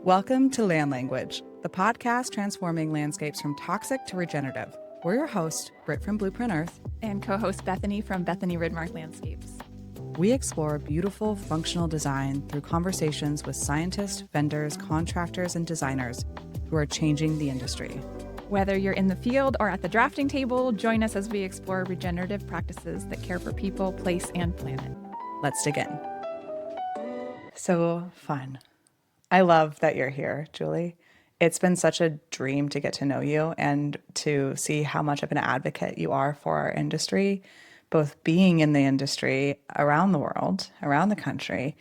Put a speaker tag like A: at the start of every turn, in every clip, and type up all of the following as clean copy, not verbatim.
A: Welcome to Land Language, the podcast transforming landscapes from toxic to regenerative. We're your host, Britt from Blueprint Earth,
B: and co-host Bethany from Bethany Ridmark Landscapes.
A: We explore beautiful, functional design through conversations with scientists, vendors, contractors, and designers who are changing the industry.
B: Whether you're in the field or at the drafting table, join us as we explore regenerative practices that care for people, place, and planet.
A: Let's dig in. So fun. I love that you're here, Julie. It's been such a dream to get to know you and to see how much of an advocate you are for our industry, both being in the industry around the world, around the country,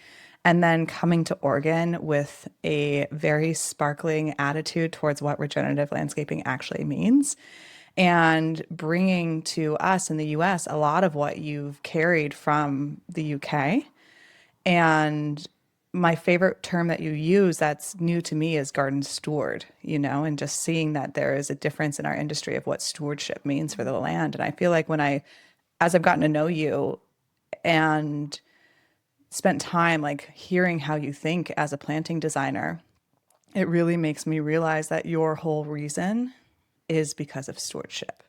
A: and then coming to Oregon with a very sparkling attitude towards what regenerative landscaping actually means, and bringing to us in the US a lot of what you've carried from the UK. And my favorite term that you use that's new to me is garden steward, and just seeing that there is a difference in our industry of what stewardship means for the land. And I feel like as I've gotten to know you and spent time like hearing how you think as a planting designer, it really makes me realize that your whole reason is because of stewardship.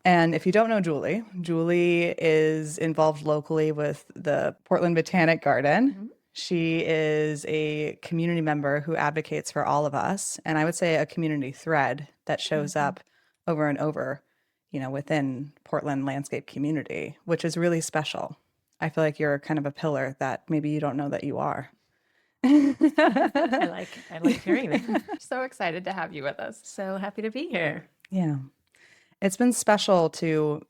A: And if you don't know Julie, Julie is involved locally with the Portland Botanic Garden. Mm-hmm. She is a community member who advocates for all of us. And I would say a community thread that shows up over and over, within Portland landscape community, which is really special. I feel like you're kind of a pillar that maybe you don't know that you are.
C: I like hearing that.
B: So excited to have you with us.
C: So happy to be here.
A: Yeah. It's been special to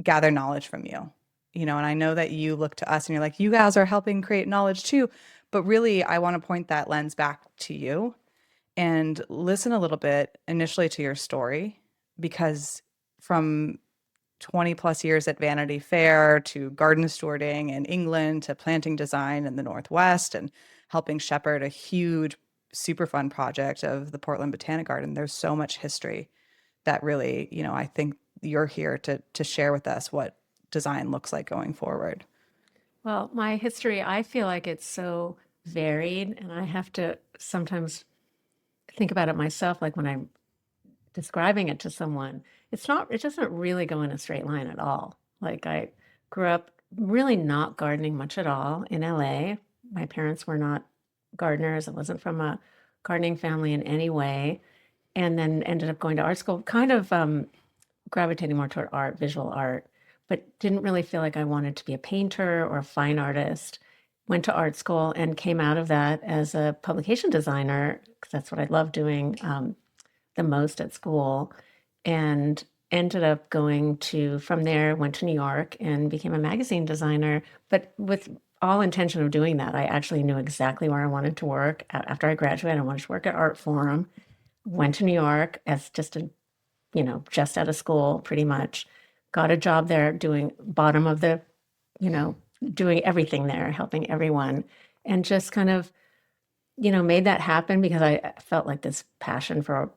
A: gather knowledge from you. And I know that you look to us and you're like, you guys are helping create knowledge too. But really, I want to point that lens back to you and listen a little bit initially to your story, because from 20 plus years at Vanity Fair to garden stewarding in England to planting design in the Northwest and helping shepherd a huge, super fun project of the Portland Botanic Garden, there's so much history that really, I think you're here to share with us what design looks like going forward.
C: Well, my history, I feel like it's so varied, and I have to sometimes think about it myself, like when I'm describing it to someone, it doesn't really go in a straight line at all. Like I grew up really not gardening much at all in LA. My parents were not gardeners. I wasn't from a gardening family in any way. And then ended up going to art school, kind of gravitating more toward art, visual art, but didn't really feel like I wanted to be a painter or a fine artist. Went to art school and came out of that as a publication designer, because that's what I loved doing the most at school. And ended up from there, went to New York and became a magazine designer. But with all intention of doing that, I actually knew exactly where I wanted to work. After I graduated, I wanted to work at Art Forum. Went to New York as just out of school, pretty much. Got a job there doing bottom of the, doing everything there, helping everyone. And just kind of, made that happen because I felt like this passion for,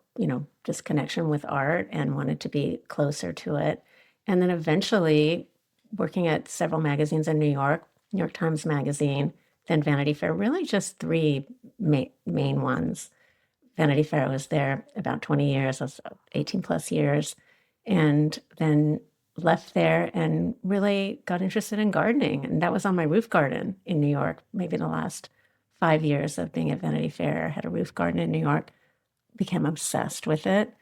C: this connection with art and wanted to be closer to it. And then eventually working at several magazines in New York Times Magazine, then Vanity Fair, really just three main ones. Vanity Fair, I was there about 20 years, I was 18 plus years, and then left there and really got interested in gardening. And that was on my roof garden in New York, maybe the last 5 years of being at Vanity Fair. I had a roof garden in New York, became obsessed with it.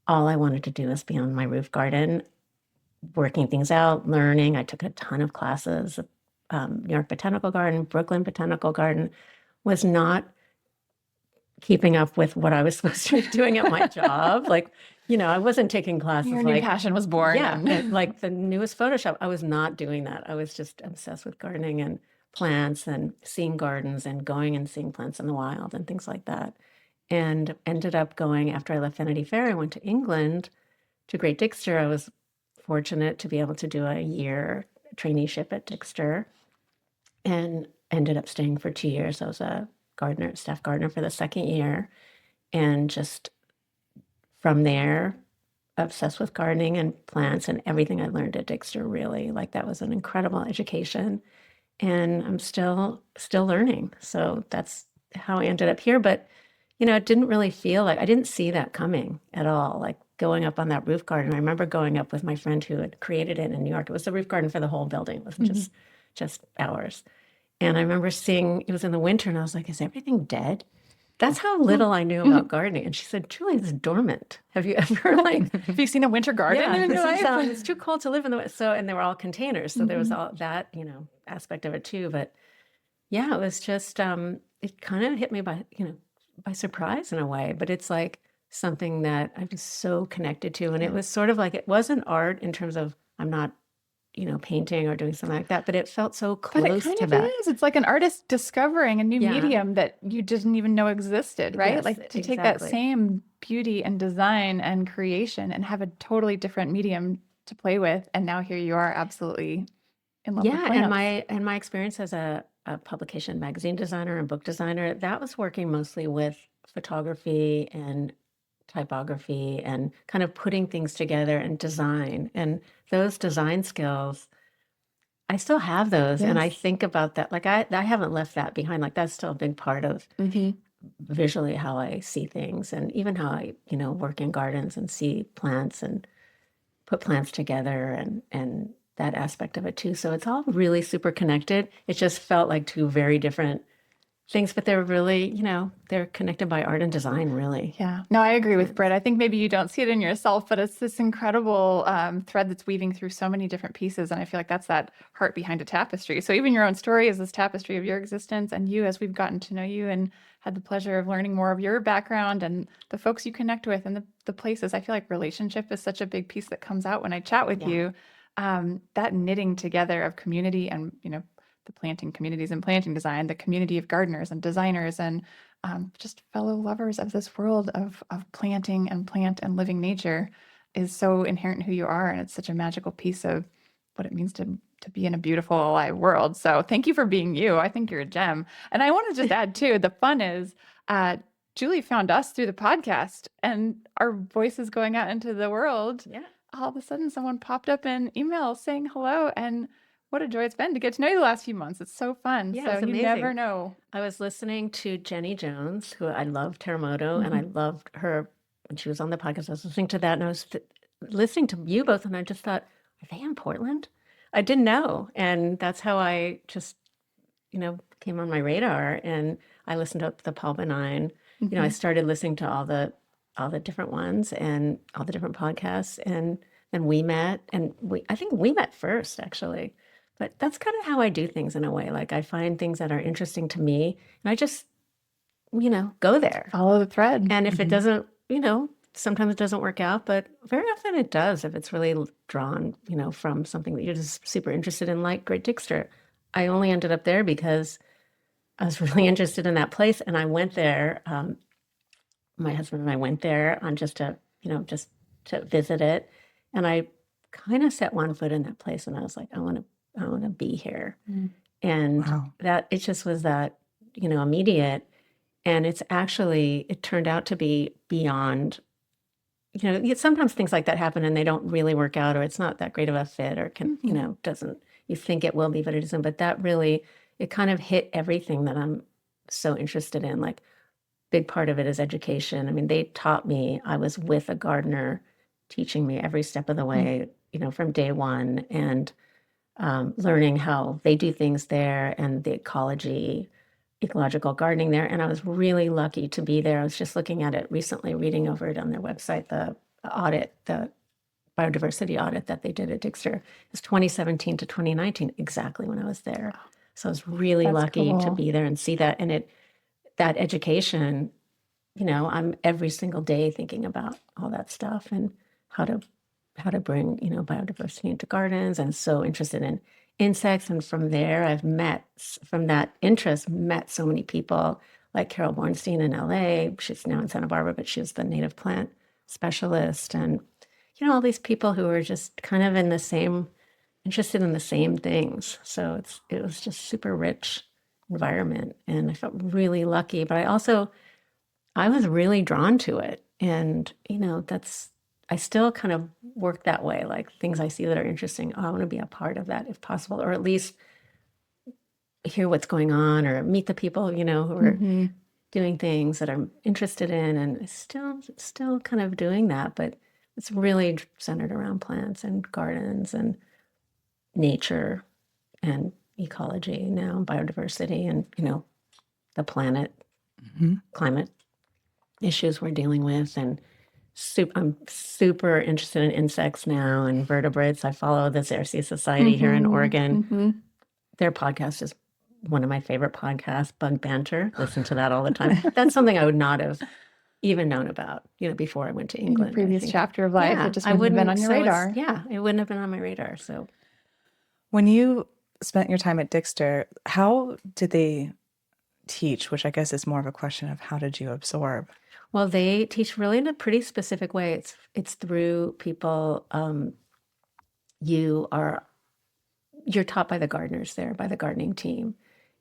C: All I wanted to do was be on my roof garden, working things out, learning. I took a ton of classes. New York Botanical Garden, Brooklyn Botanical Garden, was not keeping up with what I was supposed to be doing at my job. I wasn't taking classes.
B: Your new passion was born.
C: Yeah, like the newest Photoshop. I was not doing that. I was just obsessed with gardening and plants and seeing gardens and going and seeing plants in the wild and things like that. And ended up going, after I left Vanity Fair, I went to England to Great Dixter. I was fortunate to be able to do a year traineeship at Dixter and ended up staying for 2 years. I was a staff gardener for the second year, and just from there, obsessed with gardening and plants, and everything I learned at Dixter, really, like that was an incredible education, and I'm still learning. So that's how I ended up here. But it didn't really feel like, I didn't see that coming at all. Like going up on that roof garden. I remember going up with my friend who had created it in New York. It was the roof garden for the whole building. It wasn't just ours. And I remember seeing, it was in the winter, and I was like, is everything dead? That's how little I knew about gardening. And she said, Julie, it's dormant. Have you ever
B: Have you seen a winter garden in your life?
C: It's too cold to live in the winter. So, and they were all containers. So there was all that, aspect of it too. But yeah, it was just, it kind of hit me by surprise in a way. But it's like something that I was so connected to. And it was sort of like, it wasn't art in terms of, I'm not painting or doing something like that, but it felt so close to that.
B: It is. It's like an artist discovering a new medium that you didn't even know existed, right?
C: Yes,
B: like to take that same beauty and design and creation and have a totally different medium to play with. And now here you are absolutely in love with plants.
C: And my experience as a publication magazine designer and book designer, that was working mostly with photography and typography and kind of putting things together and design. And those design skills, I still have those. And I think about that. Like I haven't left that behind. Like that's still a big part of visually how I see things, and even how I, work in gardens and see plants and put plants together and that aspect of it too. So it's all really super connected. It just felt like two very different things, but they're really, they're connected by art and design, really.
B: Yeah. No, I agree with Britt. I think maybe you don't see it in yourself, but it's this incredible thread that's weaving through so many different pieces. And I feel like that's that heart behind a tapestry. So even your own story is this tapestry of your existence, and you, as we've gotten to know you and had the pleasure of learning more of your background and the folks you connect with and the places, I feel like relationship is such a big piece that comes out when I chat with you. That knitting together of community and, the planting communities and planting design, the community of gardeners and designers and just fellow lovers of this world of planting and plant and living nature is so inherent in who you are. And it's such a magical piece of what it means to be in a beautiful, alive world. So thank you for being you. I think you're a gem. And I want to just add too, the fun is Julie found us through the podcast, and our voices going out into the world.
C: Yeah.
B: All of a sudden someone popped up in email saying hello, and what a joy it's been to get to know you the last few months. It's so fun.
C: Yeah,
B: so
C: it's
B: you
C: amazing.
B: never know.
C: I was listening to Jenny Jones, who I love Terremoto, and I loved her when she was on the podcast. I was listening to that, and I was listening to you both, and I just thought, are they in Portland? I didn't know. And that's how I just, came on my radar. And I listened to the Paul Benign. I started listening to all the different ones and all the different podcasts. And then we met, and I think we met first, actually. But that's kind of how I do things in a way. Like I find things that are interesting to me, and I just, go there.
B: Follow the thread.
C: And if it doesn't, sometimes it doesn't work out, but very often it does if it's really drawn, from something that you're just super interested in, like Great Dixter. I only ended up there because I was really interested in that place, and I went there. My husband and I went there on just to visit it, and I kind of set one foot in that place, and I was like, I want to be here. And that it just was that, immediate. And it turned out to be beyond, sometimes things like that happen and they don't really work out, or it's not that great of a fit, or doesn't, you think it will be, but it isn't. But that really, it kind of hit everything that I'm so interested in. Like, big part of it is education. I mean, they taught me, I was with a gardener teaching me every step of the way, from day one, and learning how they do things there and the ecological gardening there. And I was really lucky to be there. I was just looking at it recently, reading over it on their website, the biodiversity audit that they did at Dixter. It's 2017 to 2019, exactly when I was there. So I was really lucky to be there and see that. And that education, I'm every single day thinking about all that stuff and how to bring, biodiversity into gardens, and so interested in insects. And from there, from that interest, met so many people like Carol Bornstein in LA. She's now in Santa Barbara, but she's the native plant specialist. And, all these people who are just kind of interested in the same things. So it was just super rich environment, and I felt really lucky. But I was really drawn to it. And, I still kind of work that way, like things I see that are interesting. I want to be a part of that if possible, or at least hear what's going on, or meet the people, who are doing things that I'm interested in, and still kind of doing that, but it's really centered around plants and gardens and nature and ecology now, biodiversity, and the planet, climate issues we're dealing with. And I'm super interested in insects now and vertebrates. I follow the Xerces Society here in Oregon. Their podcast is one of my favorite podcasts, Bug Banter. Listen to that all the time. That's something I would not have even known about, before I went to
B: In
C: England.
B: your previous chapter of life,
C: Yeah,
B: it just wouldn't have been on your radar.
C: It wouldn't have been on my radar. So
A: When you spent your time at Dixter, how did they teach? Which I guess is more of a question of how did you absorb?
C: well, they teach really in a pretty specific way. It's through people. You're taught by the gardeners there, by the gardening team,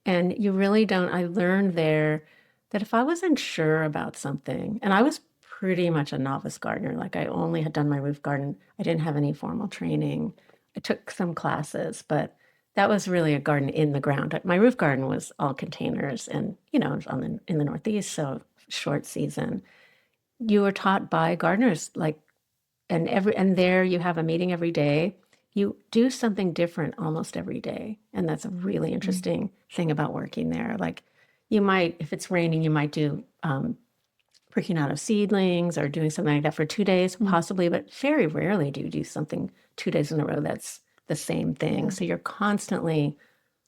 C: and you really don't. I learned there that if I wasn't sure about something, and I was pretty much a novice gardener, like I only had done my roof garden. I didn't have any formal training. I took some classes, but that was really a garden in the ground. My roof garden was all containers, and it was in the Northeast, so short season. You were taught by gardeners, and there you have a meeting every day. You do something different almost every day, and that's a really interesting thing about working there. Like you might, if it's raining, you might do pricking out of seedlings or doing something like that for 2 days, possibly, but very rarely do you do something 2 days in a row that's the same thing. So you're constantly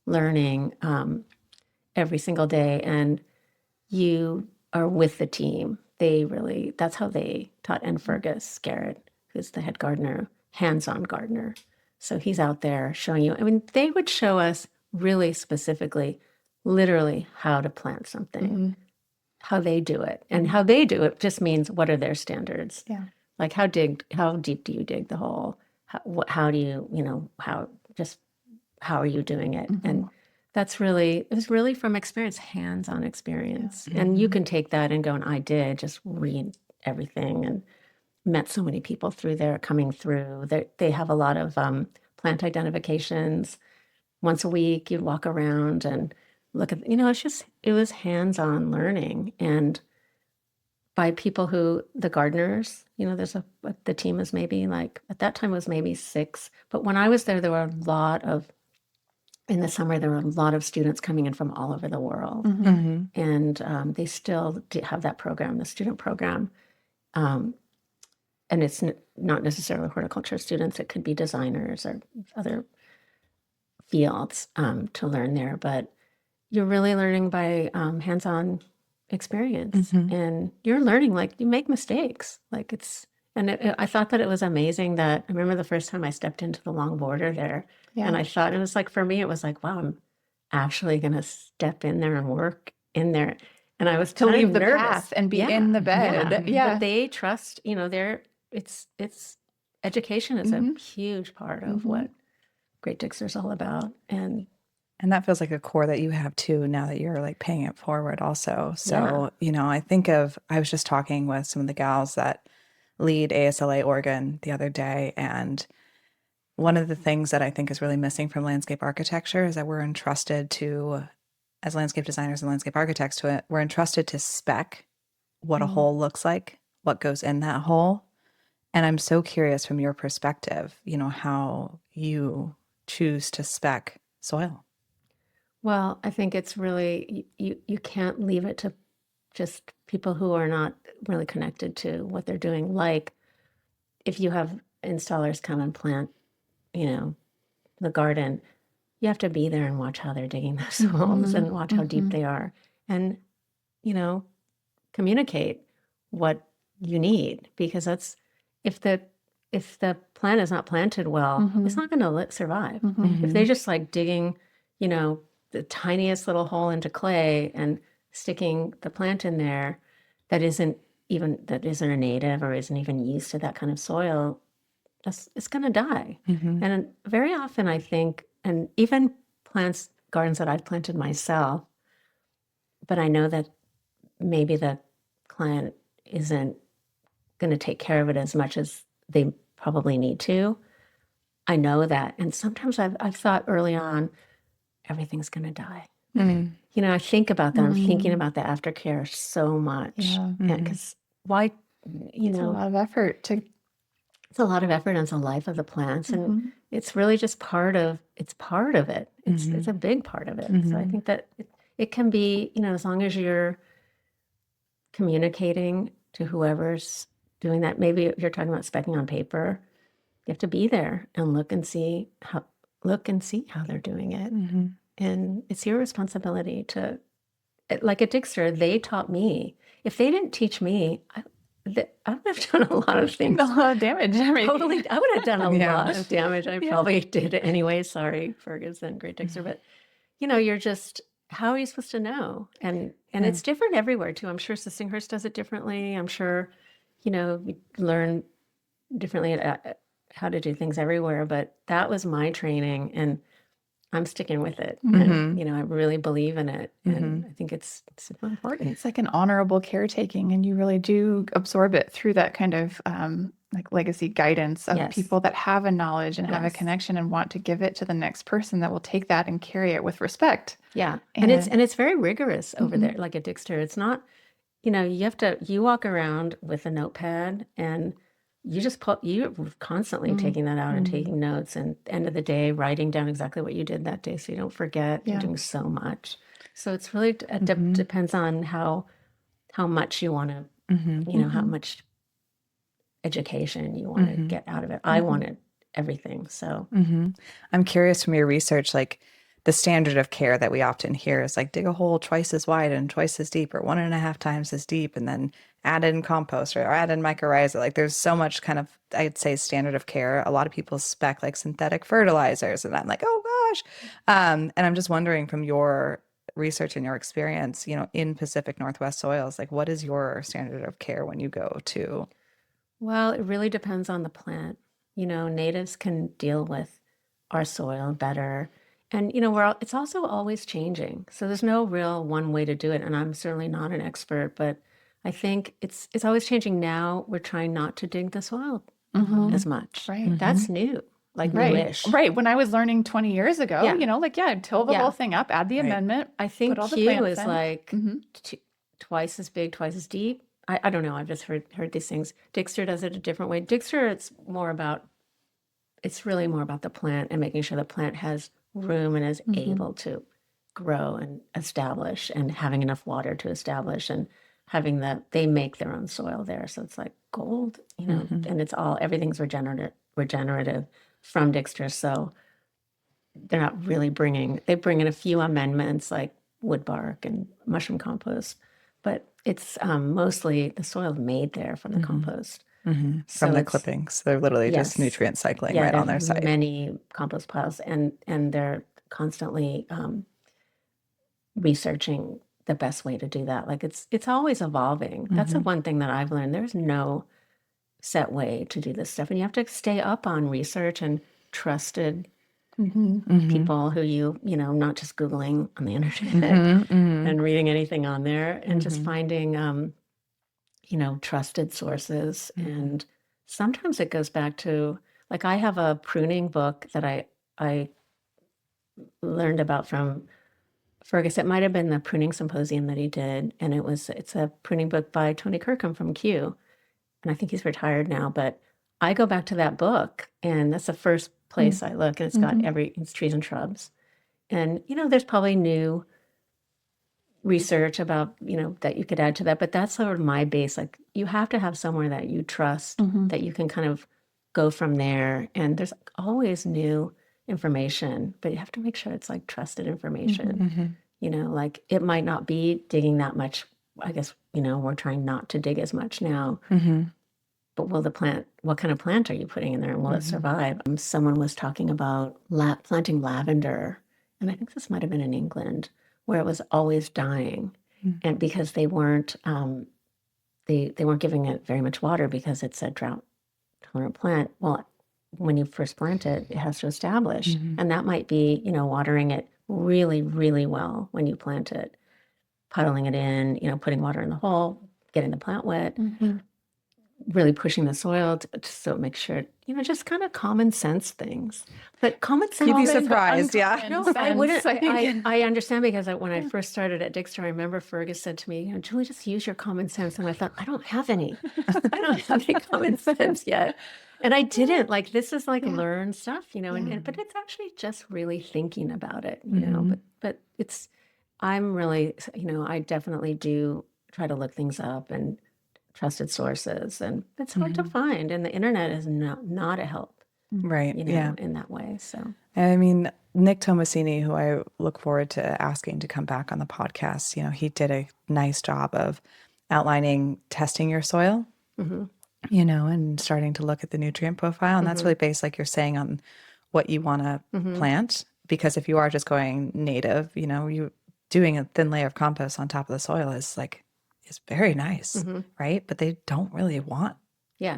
C: learning every single day, and you are with the team. That's how they taught. And Fergus Garrett, who's the head gardener, hands-on gardener. So he's out there showing you. I mean, they would show us really specifically, literally how to plant something, how they do it. And how they do it just means, what are their standards?
B: Yeah.
C: Like how deep do you dig the hole? How do you, how are you doing it? And it was really from experience, hands-on experience. And you can take that and go, and I did just read everything and met so many people coming through. They have a lot of plant identifications. Once a week, you'd walk around and look at, it was hands-on learning. And by people the gardeners, the team is maybe at that time was maybe 6. But when I was there were in the summer, there were a lot of students coming in from all over the world. And they still have that program, the student program. And it's not necessarily horticulture students. It could be designers or other fields to learn there. But you're really learning by hands-on experience. And you're learning, you make mistakes. I thought that it was amazing that I remember the first time I stepped into the long border there. Yeah. And I thought it was for me, it was wow, I'm actually going to step in there and work in there. And I was
B: to leave the
C: nervous.
B: path and be in the bed.
C: But they trust, it's education is a huge part of what Great Dixter is all about. And
A: that feels like a core that you have too, now that you're paying it forward also. So, I was just talking with some of the gals that lead ASLA Oregon the other day. And one of the things that I think is really missing from landscape architecture is that we're entrusted to, as landscape designers and landscape architects, we're entrusted to spec what a hole looks like, what goes in that hole. And I'm so curious from your perspective, how you choose to spec soil.
C: Well, I think it's really, you can't leave it to just people who are not really connected to what they're doing. Like if you have installers come and plant, the garden, you have to be there and watch how they're digging those holes and watch how deep they are. And, communicate what you need, because that's, if the plant is not planted well, it's not going to survive. If they're just digging, the tiniest little hole into clay and sticking the plant in there that isn't a native or isn't even used to that kind of soil, it's going to die. And very often I think, and even gardens that I've planted myself, but I know that maybe the client isn't going to take care of it as much as they probably need to. I know that. And sometimes I've thought early on, everything's going to die. You know, I think about that. I'm thinking about the aftercare so much.
B: Yeah.
C: Because why, you
B: It's a
C: know,
B: lot of effort to.
C: it's a lot of effort and it's a life of the plants. And it's really just it's part of it. It's a big part of it. So I think that it can be, you know, as long as you're communicating to whoever's doing that. Maybe if you're talking about specking on paper, you have to be there and look and see how they're doing it. And it's your responsibility to, like at Dixter, they taught me. If they didn't teach me, I would have done a lot of things.
B: A lot of damage. I mean,
C: Totally, I would have done a
A: Yeah.
C: lot of damage. I probably did it anyway. Sorry, Fergus and Great Dixter, but you know, you're just, how are you supposed to know? And it's different everywhere too. I'm sure Sissinghurst does it differently. I'm sure, you know, you learn differently at how to do things everywhere. But that was my training, and I'm sticking with it. And you know, I really believe in it, and I think it's super important.
B: it's like an honorable caretaking, and you really do absorb it through that kind of like legacy guidance of people that have a knowledge and have a connection and want to give it to the next person that will take that and carry it with respect.
C: Yeah, and it's very rigorous over there. Like at Dixter, it's not, you know, you walk around with a notepad and you're constantly taking that out and taking notes, and end of the day writing down exactly what you did that day so you don't forget. You're doing so much. So it's really depends on how much you want to, you know, how much education you want to get out of it. I wanted everything. So
A: I'm curious from your research, like the standard of care that we often hear is like dig a hole twice as wide and twice as deep, or 1.5 times as deep, and then add in compost or add in mycorrhiza. Like there's so much kind of, I'd say, standard of care. A lot of people spec like synthetic fertilizers, and I'm like, oh gosh. And I'm just wondering, from your research and your experience, you know, in Pacific Northwest soils, like what is your standard of care when you go to?
C: Well, it really depends on the plant. You know, natives can deal with our soil better. And, you know, it's also always changing. So there's no real one way to do it. And I'm certainly not an expert, but I think it's always changing. Now we're trying not to dig the soil as much.
B: Right.
C: That's new, like newish.
B: Right. When I was learning 20 years ago, you know, like, till the whole thing up, add the amendment.
C: I think
B: put all the
C: Q
B: plants
C: is
B: in.
C: like twice as big, twice as deep. I don't know. I've just heard these things. Dixter does it a different way. Dixter, it's really more about the plant and making sure the plant has room and is able to grow and establish, and having enough water to establish, and having they make their own soil there. So it's like gold, you know, and everything's regenerative from Dixter. So they're not really they bring in a few amendments like wood bark and mushroom compost, but it's mostly the soil made there from the compost.
A: From the clippings. They're literally just nutrient cycling right on their site.
C: Many compost piles, and they're constantly researching the best way to do that. Like it's always evolving. That's the one thing that I've learned. There's no set way to do this stuff, and you have to stay up on research and trusted people who you know, not just Googling on the internet and reading anything on there, and just finding you know, trusted sources. And sometimes it goes back to, like, I have a pruning book that I learned about from Fergus. It might have been the pruning symposium that he did, and it's a pruning book by Tony Kirkham from Kew, and I think he's retired now. But I go back to that book, and that's the first place I look, and it's got it's trees and shrubs, and you know, there's probably new research about, you know, that you could add to that, but that's sort of my base. Like, you have to have somewhere that you trust, that you can kind of go from there. And there's always new information, but you have to make sure it's like trusted information. You know, like it might not be digging that much. I guess, you know, we're trying not to dig as much now, but what kind of plant are you putting in there, and will it survive? Someone was talking about planting lavender, and I think this might have been in England, where it was always dying, and because they weren't giving it very much water because it's a drought tolerant plant. Well, when you first plant it, it has to establish, and that might be, you know, watering it really, really well when you plant it, puddling it in, you know, putting water in the hole, getting the plant wet. really pushing the soil so make sure, just kind of common sense things. But common sense.
A: You'd be
B: Common,
A: surprised, yeah.
B: uncommon
C: No, I
B: sense,
C: wouldn't.
B: I think.
C: I understand because when I first started at Dixter, I remember Fergus said to me, Julie, just use your common sense. And I thought, I don't have any. I don't have any common sense yet. And I didn't. Like, this is like learned stuff, but it's actually just really thinking about it, but I'm really, I definitely do try to look things up and trusted sources, and it's hard to find, and the internet is not a help,
A: Right.
C: in that way. So,
A: I mean, Nick Tomasini, who I look forward to asking to come back on the podcast, he did a nice job of outlining testing your soil, and starting to look at the nutrient profile. And that's really based, like you're saying, on what you want to plant. Because if you are just going native, you doing a thin layer of compost on top of the soil is very nice, right? But they don't really want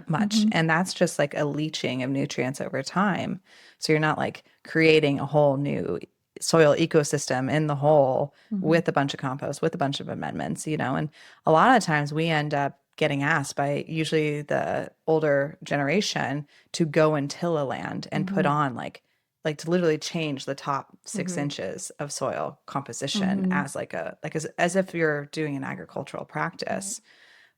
A: much. And that's just like a leaching of nutrients over time. So you're not like creating a whole new soil ecosystem in the hole with a bunch of compost, with a bunch of amendments, and a lot of times we end up getting asked by usually the older generation to go and till a land and put on like to literally change the top 6 inches of soil composition as as if you're doing an agricultural practice,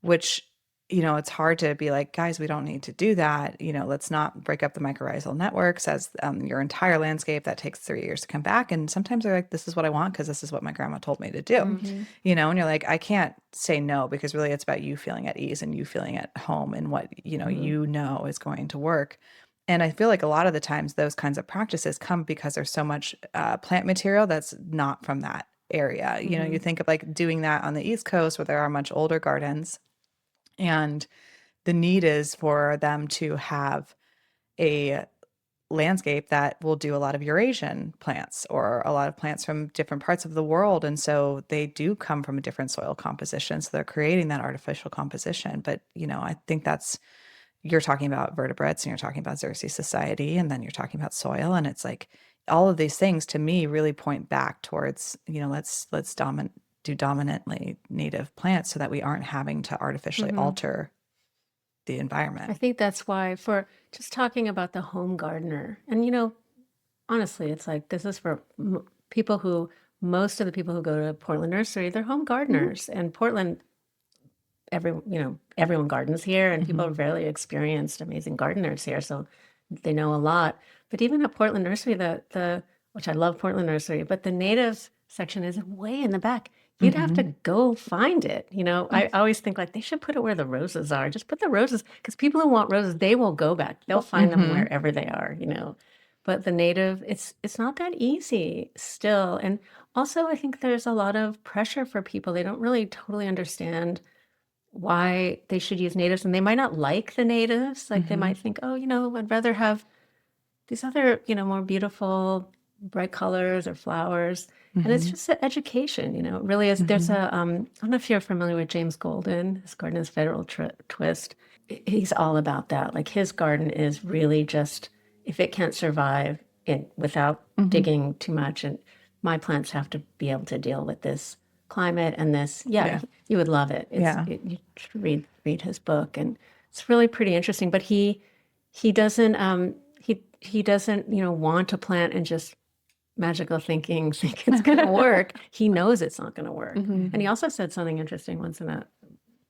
A: which, it's hard to be like, guys, we don't need to do that. Let's not break up the mycorrhizal networks as your entire landscape that takes 3 years to come back. And sometimes they're like, this is what I want because this is what my grandma told me to do, and you're like, I can't say no, because really it's about you feeling at ease and you feeling at home and what, is going to work. And I feel like a lot of the times those kinds of practices come because there's so much plant material that's not from that area. You think of like doing that on the East Coast where there are much older gardens, and the need is for them to have a landscape that will do a lot of Eurasian plants or a lot of plants from different parts of the world. And so they do come from a different soil composition. So they're creating that artificial composition. But, I think you're talking about vertebrates and you're talking about Xerces society, and then you're talking about soil. And it's like all of these things to me really point back towards, let's do dominantly native plants so that we aren't having to artificially alter the environment.
C: I think that's why, for just talking about the home gardener, and honestly, it's like this is for most of the people who go to Portland Nursery, they're home gardeners, and Portland, everyone gardens here, and people are very experienced, amazing gardeners here, so they know a lot. But even at Portland Nursery, which I love Portland Nursery, but the natives section is way in the back. You'd have to go find it. I always think like they should put it where the roses are. Just put the roses, because people who want roses, they will go back. They'll find them wherever they are, But the native, it's not that easy still. And also I think there's a lot of pressure for people. They don't really totally understand why they should use natives, and they might not like the natives. Like they might think, I'd rather have these other, more beautiful, bright colors or flowers. And it's just an education, it really is. There's I don't know if you're familiar with James Golden, his garden is Federal Twist. He's all about that. Like his garden is really just, if it can't survive without digging too much, and my plants have to be able to deal with this climate and this. You would love it. You should read his book, and it's really pretty interesting. But he doesn't he doesn't want to plant and just magical think it's going to work. He knows it's not going to work. And he also said something interesting once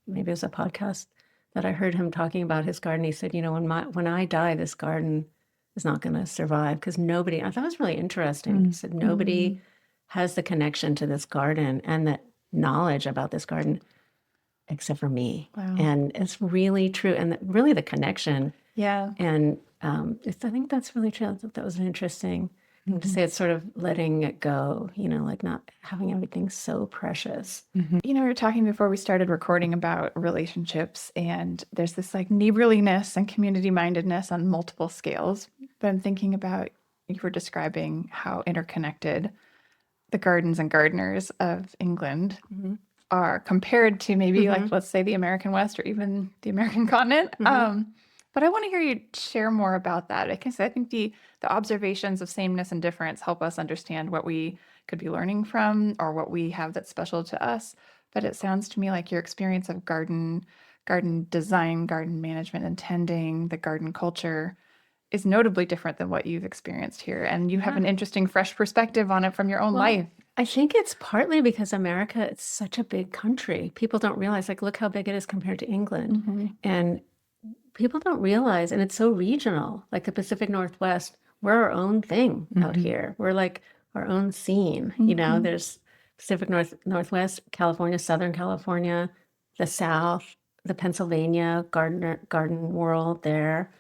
C: maybe it was a podcast that I heard him talking about his garden. He said, when I die, this garden is not going to survive, because nobody. I thought it was really interesting. He said nobody has the connection to this garden and the knowledge about this garden except for me.
B: Wow.
C: And it's really true. And really the connection.
B: Yeah.
C: And I think that's really true. I thought that was an interesting thing to say. It's sort of letting it go, like not having everything so precious.
B: We were talking before we started recording about relationships, and there's this like neighborliness and community mindedness on multiple scales. But I'm thinking about, you were describing how interconnected the gardens and gardeners of England are compared to maybe like, let's say, the American West or even the American continent. But I want to hear you share more about that, because I think the observations of sameness and difference help us understand what we could be learning from or what we have that's special to us. But it sounds to me like your experience of garden garden design, garden management, and tending, the garden culture is notably different than what you've experienced here. And you have an interesting, fresh perspective on it from your own life.
C: I think it's partly because America, it's such a big country. People don't realize, like, look how big it is compared to England. And people don't realize, and it's so regional, like the Pacific Northwest, we're our own thing out here. We're like our own scene. You know, there's Pacific Northwest, California, Southern California, the South, the Pennsylvania garden world there,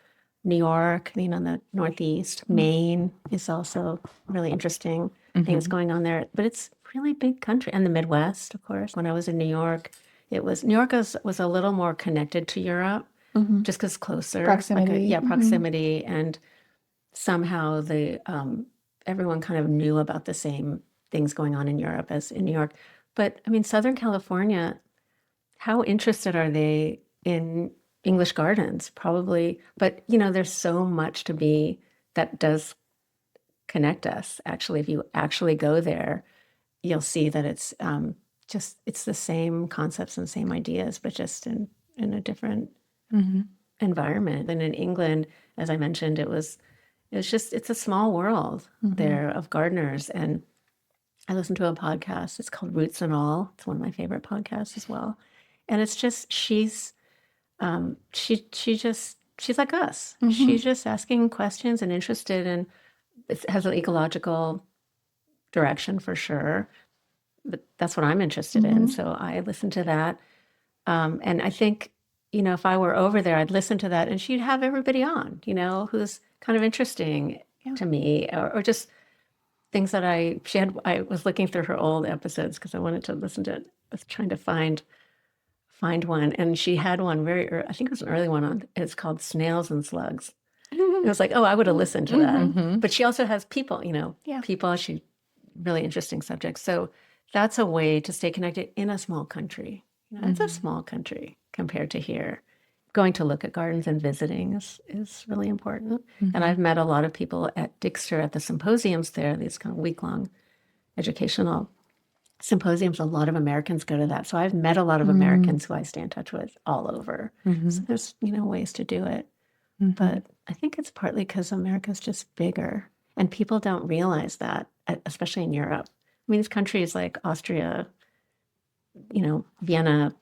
C: New York, you know, the Northeast, Maine is also really interesting things going on there. But it's really big country. And the Midwest, of course. When I was in New York, New York was a little more connected to Europe, just because closer.
B: Proximity.
C: Proximity. And somehow everyone kind of knew about the same things going on in Europe as in New York. But I mean, Southern California, how interested are they in English gardens? Probably. But, you know, there's so much that does connect us. Actually, if you actually go there, you'll see that it's it's the same concepts and same ideas, but just in a different environment. And in England, as I mentioned, it's a small world there of gardeners. And I listened to a podcast. It's called Roots and All. It's one of my favorite podcasts as well. And it's just, she's like us. She's just asking questions and interested in, it has an ecological direction for sure. But that's what I'm interested in. So I listen to that. And I think, you know, if I were over there, I'd listen to that and she'd have everybody on, you know, who's kind of interesting to me, or just things that I was looking through her old episodes because I wanted to listen to it. I was trying to find one, and she had one I think it was an early one on, it's called Snails and Slugs. It was like, oh, I would have listened to that. But she also has people, you know, she really interesting subjects. So that's a way to stay connected in a small country. You know, it's a small country compared to here. Going to look at gardens and visiting is really important. And I've met a lot of people at Dixter at the symposiums there, these kind of week-long educational symposiums. A lot of Americans go to that. So I've met a lot of Americans who I stay in touch with all over. So there's, you know, ways to do it. But I think it's partly because America's just bigger. And people don't realize that, especially in Europe. I mean, these countries like Austria, you know, Vienna,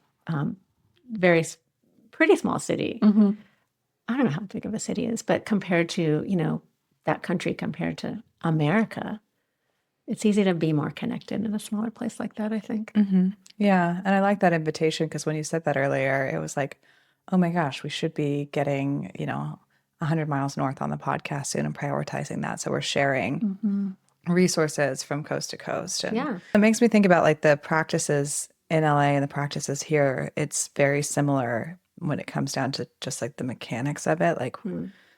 C: pretty small city. I don't know how big of a city it is, but compared to, you know, that country compared to America, it's easy to be more connected in a smaller place like that, I think.
A: Yeah. And I like that invitation because when you said that earlier, it was like, oh my gosh, we should be getting, you know, 100 miles north on the podcast soon and prioritizing that. So we're sharing resources from coast to coast. And it makes me think about like the practices in LA and the practices here. It's very similar when it comes down to just like the mechanics of it, like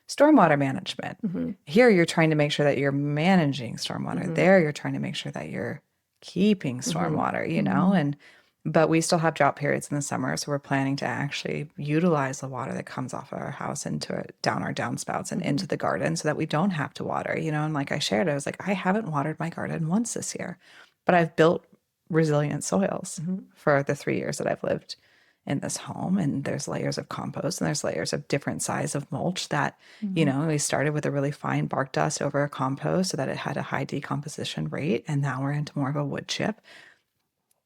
A: stormwater management. Here, you're trying to make sure that you're managing stormwater. There, you're trying to make sure that you're keeping stormwater, you know, but we still have drought periods in the summer. So we're planning to actually utilize the water that comes off of our house down our downspouts and into the garden so that we don't have to water, you know. And like I shared, I was like, I haven't watered my garden once this year, but I've built resilient soils for the 3 years that I've lived in this home. And there's layers of compost and there's layers of different size of mulch that, you know, we started with a really fine bark dust over a compost so that it had a high decomposition rate. And now we're into more of a wood chip.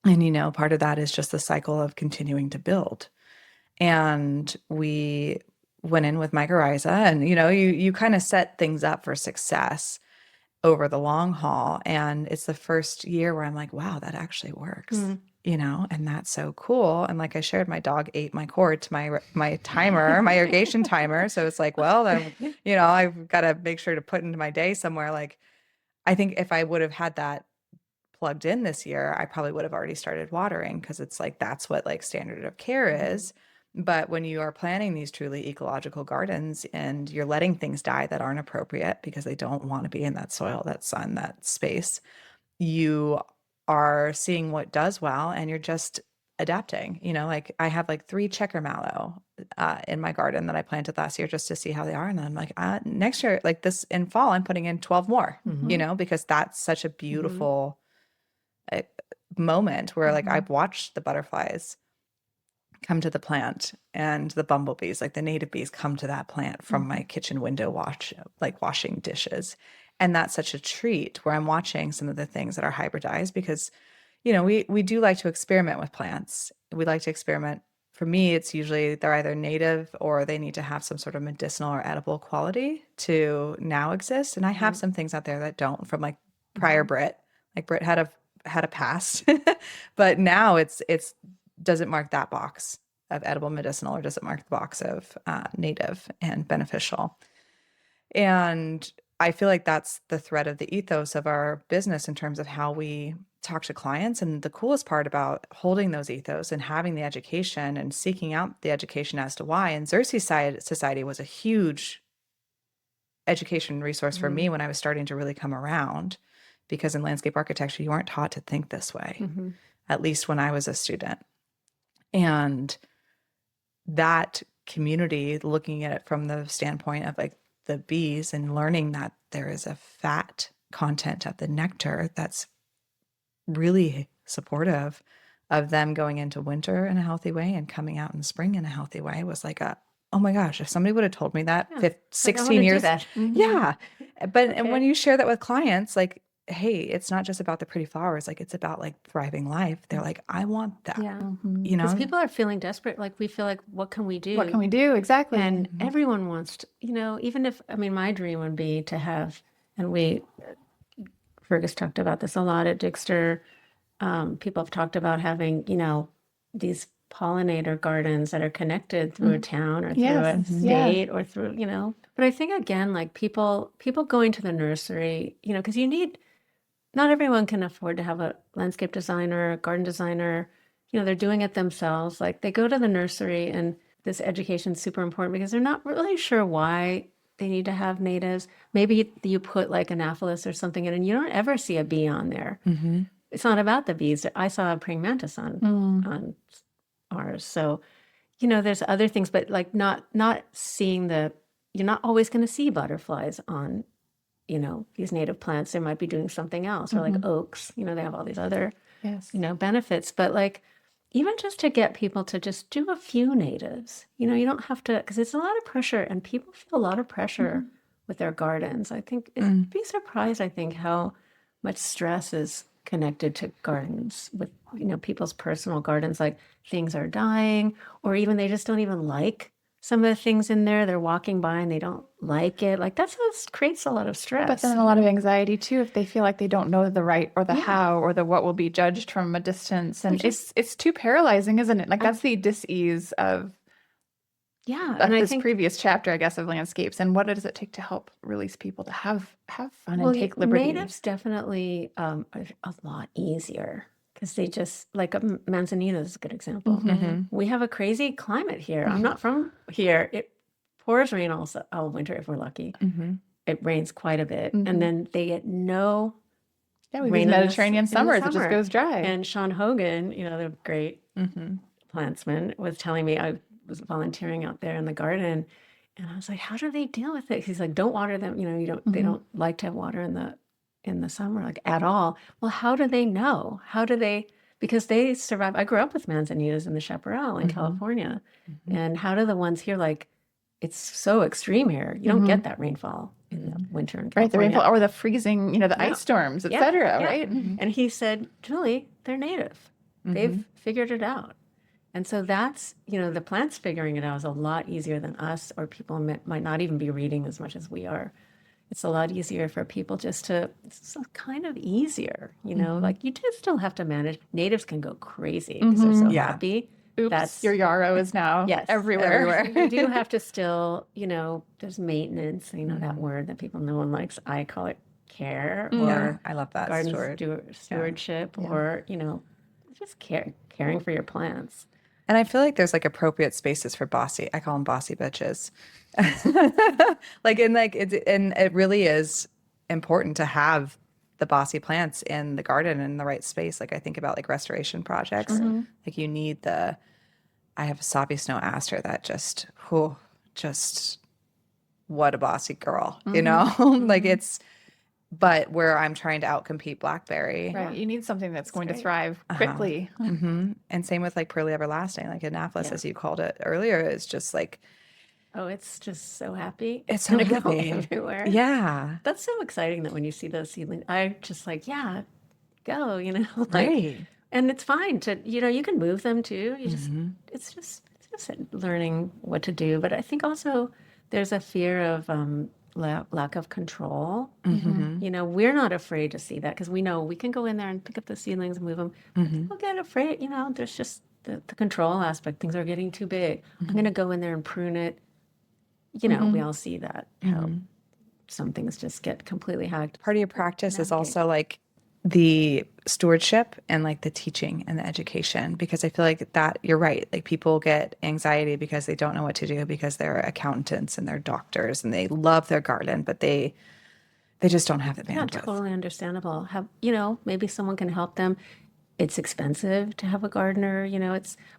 A: And, you know, part of that is just the cycle of continuing to build. And we went in with mycorrhiza and, you know, you kind of set things up for success over the long haul. And it's the first year where I'm like, wow, that actually works, you know, and that's so cool. And like I shared, my dog ate my cord to my timer, my irrigation timer. So it's like, well, then, you know, I've got to make sure to put into my day somewhere. Like, I think if I would have had that plugged in this year, I probably would have already started watering because it's like, that's what like standard of care is. But when you are planning these truly ecological gardens and you're letting things die that aren't appropriate because they don't want to be in that soil, that sun, that space, you are seeing what does well and you're just adapting. You know, like I have like 3 checker mallow in my garden that I planted last year just to see how they are. And then I'm like, next year, like this in fall, I'm putting in 12 more, you know, because that's such a beautiful moment where like I've watched the butterflies come to the plant, and the bumblebees, like the native bees, come to that plant from my kitchen window washing dishes. And that's such a treat where I'm watching some of the things that are hybridized because, we do like to experiment with plants. We like to experiment. For me, it's usually they're either native or they need to have some sort of medicinal or edible quality to now exist. And I have some things out there that don't from like prior Brit. Like Brit had a past, but now it's does it mark that box of edible medicinal or does it mark the box of native and beneficial? And I feel like that's the thread of the ethos of our business in terms of how we talk to clients. And the coolest part about holding those ethos and having the education and seeking out the education as to why. And Xerces Society was a huge education resource for me when I was starting to really come around, because in landscape architecture, you aren't taught to think this way, at least when I was a student. And that community, looking at it from the standpoint of like the bees and learning that there is a fat content of the nectar that's really supportive of them going into winter in a healthy way and coming out in spring in a healthy way, was like oh my gosh, if somebody would have told me that 16 years, yeah. And when you share that with clients, like, hey, it's not just about the pretty flowers, like it's about like thriving life. They're like, I want that.
C: Yeah. Because people are feeling desperate. Like we feel like, what can we do?
B: What can we do? Exactly.
C: And everyone wants to, even if, my dream would be to have, and Fergus talked about this a lot at Dixter. People have talked about having, these pollinator gardens that are connected through a town or through a state or through, But I think, again, like people going to the nursery, because not everyone can afford to have a landscape designer, a garden designer. They're doing it themselves. Like they go to the nursery, and this education is super important because they're not really sure why they need to have natives. Maybe you put like Anopheles or something in and you don't ever see a bee on there. It's not about the bees. I saw a praying mantis on ours. So, there's other things, but like not seeing you're not always going to see butterflies on, these native plants. They might be doing something else, or like oaks, they have all these other, benefits. But like, even just to get people to just do a few natives, you don't have to, because it's a lot of pressure, and people feel a lot of pressure with their gardens. I think, you'd be surprised, I think, how much stress is connected to gardens with, people's personal gardens, like things are dying, or even they just don't even like some of the things in there. They're walking by and they don't like it. Like that's what creates a lot of stress.
B: But then a lot of anxiety too, if they feel like they don't know the right or the how or the what will be judged from a distance. And it's too paralyzing, isn't it? Like that's the dis-ease of
C: and
B: this previous chapter, I guess, of landscapes. And what does it take to help release people to have fun and take liberties?
C: Natives definitely are a lot easier. Because they just, like Manzanitas is a good example. We have a crazy climate here. I'm not from here. It pours rain all winter if we're lucky. It rains quite a bit. And then they get no
B: rain in Mediterranean summers. It just goes dry.
C: And Sean Hogan, the great plantsman, was telling me, I was volunteering out there in the garden. And I was like, how do they deal with it? He's like, don't water them. They don't like to have water in the summer, like at all. Well, how do they know? Because they survive. I grew up with Manzanitas in the chaparral in California. And how do the ones here, like, it's so extreme here. You don't get that rainfall in the winter in California.
B: Right, the rainfall or the freezing, the ice storms, et cetera, right?
C: And he said, Julie, they're native. They've figured it out. And so that's, the plants figuring it out is a lot easier than us, or people might not even be reading as much as we are. It's a lot easier for people it's kind of easier, like you do still have to manage. Natives can go crazy because they're so happy.
B: Oops, your yarrow is now everywhere.
C: You do have to still, there's maintenance, that word that no one likes. I call it care, or
A: I love that.
C: Stewardship, or, just caring for your plants.
A: And I feel like there's like appropriate spaces for bossy. I call them bossy bitches. It really is important to have the bossy plants in the garden in the right space. Like I think about like restoration projects. Like you need I have a soppy snow aster that just what a bossy girl, like but where I'm trying to outcompete blackberry.
B: Right. You need something that's going to
C: great.
B: thrive quickly.
A: And same with like Pearly Everlasting, like Annapolis,
C: Yeah.
A: as you called it earlier, is just like,
C: Oh, it's just so happy.
A: it's so
C: gonna go
A: happy.
C: everywhere.
A: Yeah.
C: That's so exciting that when you see those seedlings, I just like, yeah, go, like,
A: Right.
C: and it's fine to, you can move them too. You just, it's just learning what to do. But I think also there's a fear of lack of control. We're not afraid to see that because we know we can go in there and pick up the seedlings and move them. But people get afraid, there's just the control aspect. Things are getting too big. I'm going to go in there and prune it. We all see that, how some things just get completely hacked.
A: Part of your practice is also like the stewardship and like the teaching and the education, because I feel like that you're right. Like people get anxiety because they don't know what to do because they're accountants and they're doctors and they love their garden, but they just don't have the
C: Yeah,
A: bandwidth.
C: totally understandable. Maybe someone can help them. It's expensive to have a gardener,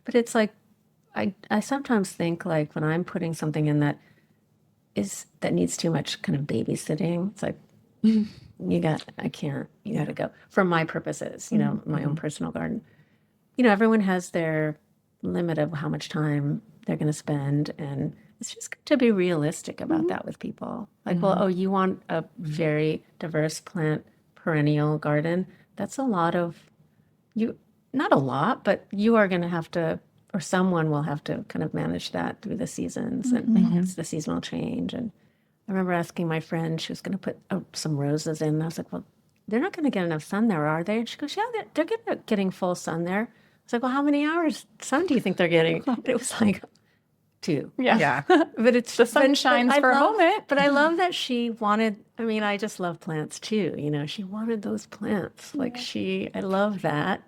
C: but it's like, I sometimes think like when I'm putting something in that needs too much kind of babysitting, it's like, I can't, you gotta go for my purposes, my own personal garden. Everyone has their limit of how much time they're going to spend. And it's just good to be realistic about that with people. Like, well, you want a very diverse plant perennial garden. That's a lot of not a lot, but you are going to have to, or someone will have to kind of manage that through the seasons and it's the seasonal change. And I remember asking my friend, she was going to put some roses in. And I was like, well, they're not going to get enough sun there, are they? And she goes, yeah, they're getting full sun there. I was like, well, how many hours sun do you think they're getting? It was like 2.
A: Yeah.
C: But it's
B: The sun shines for a moment.
C: But I love that she wanted, I just love plants too. She wanted those plants. Like I love that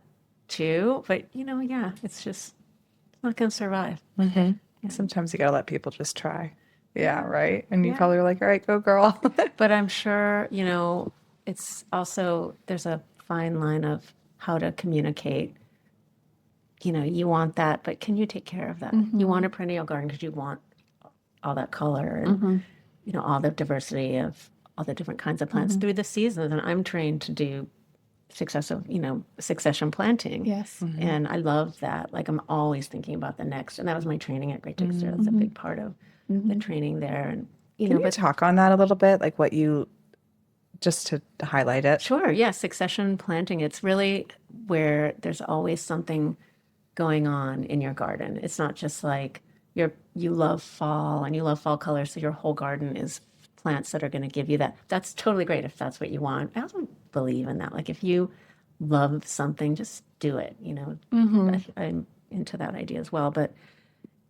C: too. But, it's just not going to survive.
A: Sometimes you got to let people just try. Yeah, right. And you probably were like, all right, go girl.
C: But I'm sure, it's also, there's a fine line of how to communicate. You want that, but can you take care of that? You want a perennial garden because you want all that color and, all the diversity of all the different kinds of plants through the seasons. And I'm trained to do succession planting.
B: Yes.
C: And I love that. Like I'm always thinking about the next. And that was my training at Great Dixter. That's a big part of the training there. And,
A: Can you talk on that a little bit? Like what just to highlight it.
C: Sure. Yeah. Succession planting. It's really where there's always something going on in your garden. It's not just like you love fall and you love fall colors. So your whole garden is plants that are going to give you that. That's totally great if that's what you want. I also believe in that. Like if you love something, just do it. I'm into that idea as well. But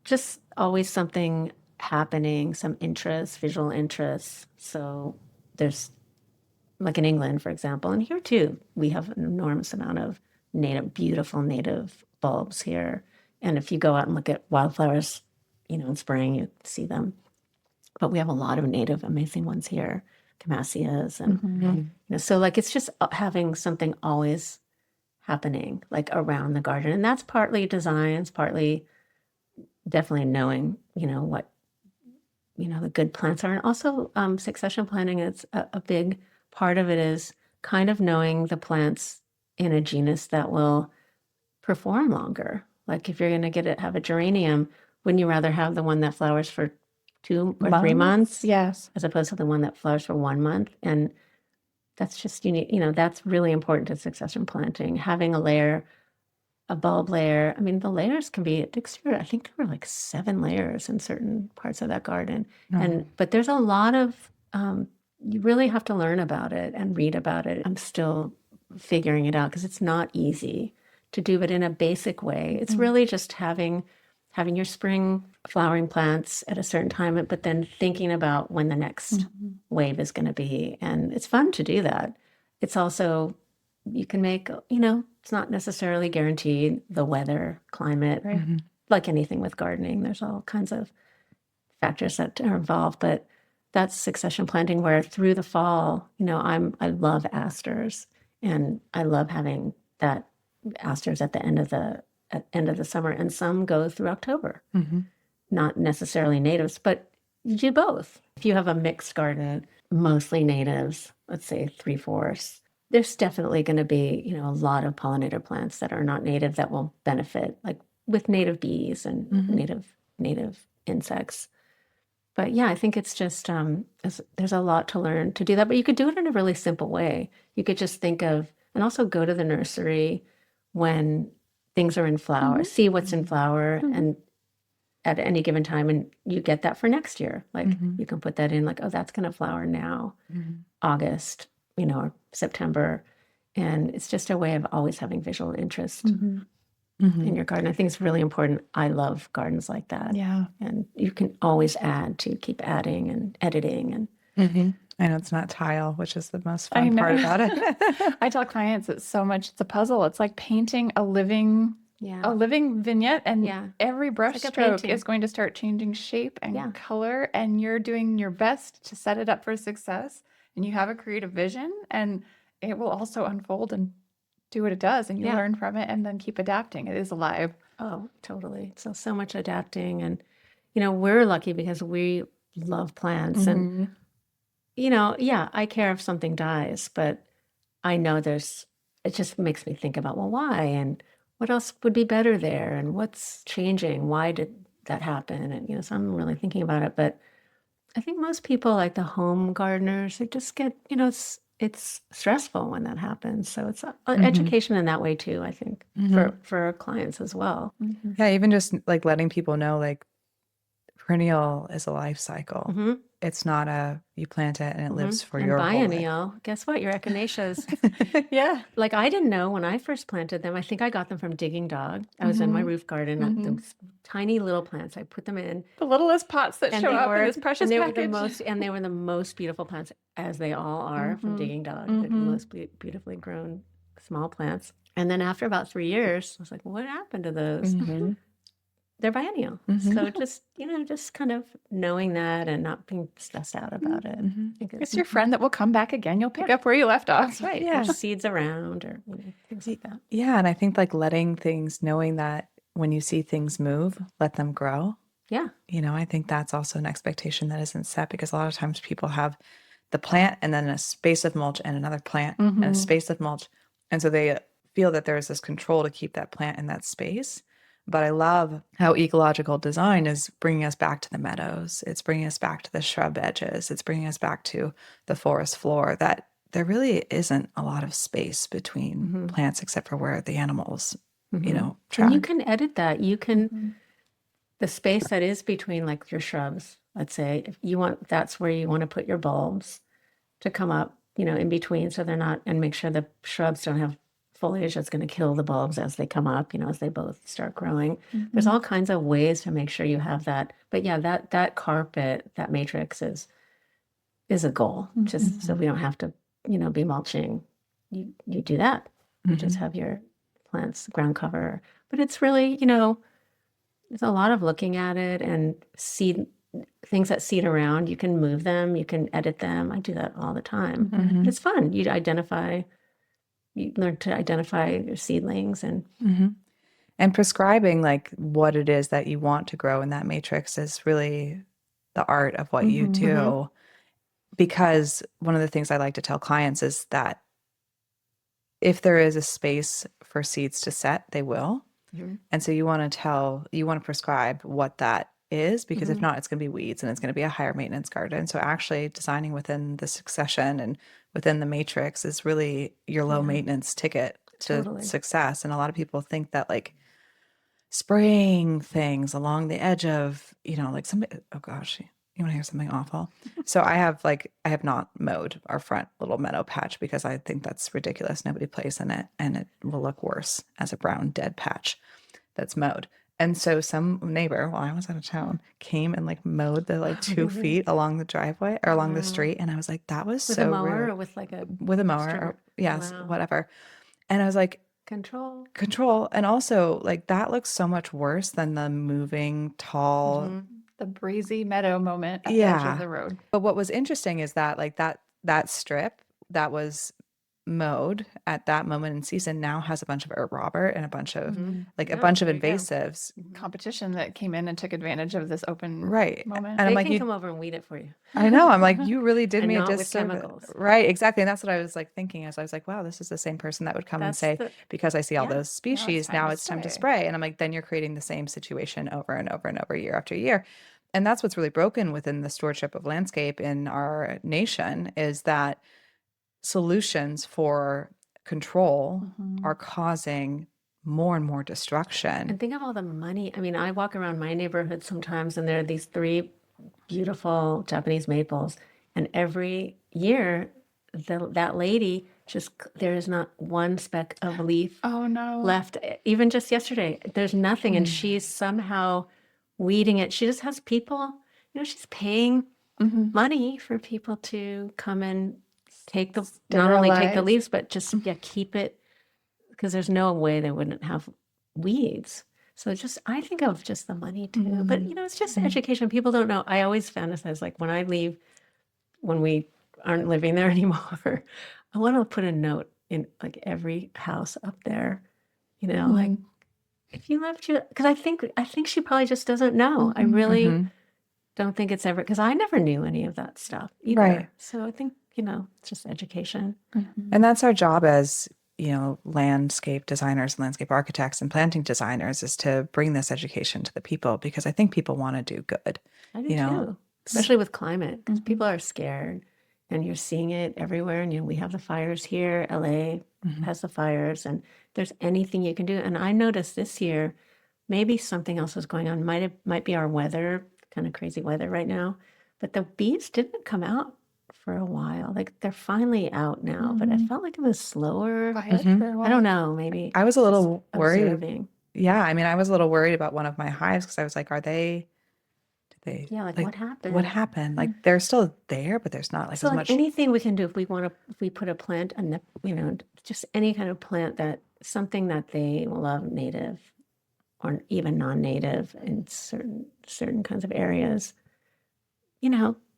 C: just always something happening, some interest, visual interest. So there's like in England, for example, and here too, we have an enormous amount of beautiful native bulbs here. And if you go out and look at wildflowers, in spring, you see them. But we have a lot of native amazing ones here, Camasias. And, so like it's just having something always happening like around the garden. And that's partly designs, partly definitely knowing, what, the good plants are. And also succession planting, it's a big part of it is kind of knowing the plants in a genus that will perform longer. Like if you're going to have a geranium, wouldn't you rather have the one that flowers for 2 or 3 months?
B: Yes.
C: As opposed to the one that flowers for 1 month. And that's just unique. That's really important to succession planting. Having a bulb layer. The layers can be at Dixter. I think there were like 7 layers in certain parts of that garden. But there's a lot of, you really have to learn about it and read about it. I'm still figuring it out because it's not easy to do it in a basic way. It's really just having your spring flowering plants at a certain time, but then thinking about when the next wave is going to be. And it's fun to do that. It's also, you can make, it's not necessarily guaranteed the weather, climate, like anything with gardening. There's all kinds of factors that are involved, but that's succession planting where through the fall, I love asters and I love having that asters at the end of the summer, and some go through October. Not necessarily natives, but you do both. If you have a mixed garden, mostly natives, let's say 3/4. There's definitely going to be, a lot of pollinator plants that are not native that will benefit, like with native bees and native insects. But yeah, I think it's just there's a lot to learn to do that, but you could do it in a really simple way. You could just think of, and also go to the nursery when things are in flower, see what's in flower, and at any given time, and you get that for next year. Like you can put that in, like, oh, that's going to flower now, August, or September, and it's just a way of always having visual interest in your garden. I think it's really important. I love gardens like that.
A: Yeah.
C: And you can always add to keep adding and editing. And
A: I know it's not tile, which is the most fun part about it.
B: I tell clients it's a puzzle. It's like painting a living vignette, and every brush stroke is going to start changing shape and color, and you're doing your best to set it up for success, and you have a creative vision, and it will also unfold and do what it does, and you learn from it and then keep adapting. It is alive.
C: Oh, totally. So much adapting. And, we're lucky because we love plants. And, I care if something dies, but I know it just makes me think about, well, why? And what else would be better there? And what's changing? Why did that happen? And, so I'm really thinking about it. But I think most people, like the home gardeners, they just get, it's stressful when that happens. So it's education in that way too, I think, for our clients as well.
A: Yeah, even just like letting people know, like, perennial is a life cycle. It's not you plant it and it lives for your whole life.
C: Biennial, guess what? Your echinaceas.
B: Yeah.
C: Like, I didn't know when I first planted them. I think I got them from Digging Dog. I was in my roof garden, those tiny little plants. I put them in.
B: The littlest pots that show up in this precious
C: they
B: package.
C: They were the most beautiful plants, as they all are from Digging Dog. They're the most beautifully grown small plants. And then after about 3 years, I was like, what happened to those? They're biennial. So just kind of knowing that and not being stressed out about it.
B: It's your friend that will come back again. You'll pick up where you left off.
C: That's right.
A: Yeah.
C: There's seeds around or things like that.
A: Yeah, and I think like letting things, knowing that when you see things move, let them grow.
C: Yeah.
A: I think that's also an expectation that isn't set, because a lot of times people have the plant and then a space of mulch and another plant and a space of mulch. And so they feel that there's this control to keep that plant in that space. But I love how ecological design is bringing us back to the meadows. It's bringing us back to the shrub edges. It's bringing us back to the forest floor, that there really isn't a lot of space between plants except for where the animals, track.
C: And you can edit that. You can, the space that is between, like, your shrubs, let's say, if you want, that's where you want to put your bulbs to come up, in between, so they're not, and make sure the shrubs don't have foliage that's going to kill the bulbs as they come up, as they both start growing. There's all kinds of ways to make sure you have that. But yeah, that carpet, that matrix is a goal, just so we don't have to, be mulching. You do that. You just have your plants ground cover. But it's really, there's a lot of looking at it, and things that seed around. You can move them, you can edit them. I do that all the time. It's fun. You learn to identify your seedlings
A: and prescribing like what it is that you want to grow in that matrix is really the art of what you do. Because one of the things I like to tell clients is that if there is a space for seeds to set, they will. And so you want to prescribe what that is, because if not, it's going to be weeds and it's going to be a higher maintenance garden. So actually designing within the succession and within the matrix is really your low maintenance ticket to success. And a lot of people think that like spraying things along the edge of, like somebody, oh gosh, you want to hear something awful? So I have not mowed our front little meadow patch because I think that's ridiculous. Nobody plays in it, and it will look worse as a brown dead patch that's mowed. And so some neighbor, while I was out of town, came and like mowed the 2 feet along the driveway or along the street. And I was like, that was
C: with
A: so
C: a mower
A: rude.
C: Or with like a
A: with a mower, or, yes, whatever. And I was like,
C: control.
A: And also like that looks so much worse than the moving tall,
B: the breezy meadow moment at the edge of the road.
A: But what was interesting is that like that strip that was mode at that moment in season now has a bunch of herb robert and a bunch of like a
C: Yeah,
A: bunch of
C: there you go.
A: invasives.
B: Competition that came in and took advantage of this open
A: Right.
B: moment.
A: And I'm
C: They
A: like,
C: can
A: you,
C: come over and weed it for you.
A: I know. I'm like, you really did
C: And
A: me a
C: not with
A: disservice.
C: chemicals.
A: Right. Exactly. And that's what I was like thinking as I was like, wow, this is the same person that would come and
C: That's
A: say,
C: the-
A: because I see all
C: yeah,
A: those species,
B: time
A: now
B: to
A: it's time to
B: spray.
A: spray. And I'm like, then you're creating the same situation over and over and over, year after year. And that's what's really broken within the stewardship of landscape in our nation, is that solutions for control are causing more and more destruction.
C: And think of all the money. I mean, I walk around my neighborhood sometimes, and there are these 3 beautiful Japanese maples, and every year, that lady just there is not one speck of leaf
B: Oh no.
C: left. Even just yesterday, there's nothing, and she's somehow weeding it. She just has people. She's paying money for people to come and take not only take the
B: Sterilize.
C: leaves, but just keep it, because there's no way they wouldn't have weeds. So I think of just the money too. But it's just education. People don't know. I always fantasize, like, when I leave, when we aren't living there anymore, I want to put a note in like every house up there, like, if you left you, because I think she probably just doesn't know. I really don't think it's ever, because I never knew any of that stuff either.
A: Right.
C: So I think, it's just education.
A: And that's our job as, landscape designers and landscape architects and planting designers, is to bring this education to the people, because I think people want to do good.
C: I do too, especially with climate, because people are scared, and you're seeing it everywhere. And we have the fires here. LA has the fires, and if there's anything you can do. And I noticed this year, maybe something else was going on. Might be our weather, kind of crazy weather right now. But the bees didn't come out for a while. Like, they're finally out now, but I felt like it was slower.
B: Quiet for a
C: I
B: while.
C: don't know. Maybe
A: I was a little
C: just
A: worried.
C: observing.
A: Yeah. I mean, I was a little worried about one of my hives, because I was like, did they,
C: Yeah, like, what happened?
A: what happened? Like, they're still there, but there's not like
C: So
A: as
C: like
A: much.
C: anything we can do, if we put a plant, and just any kind of plant, that something that they love, native or even non-native in certain kinds of areas,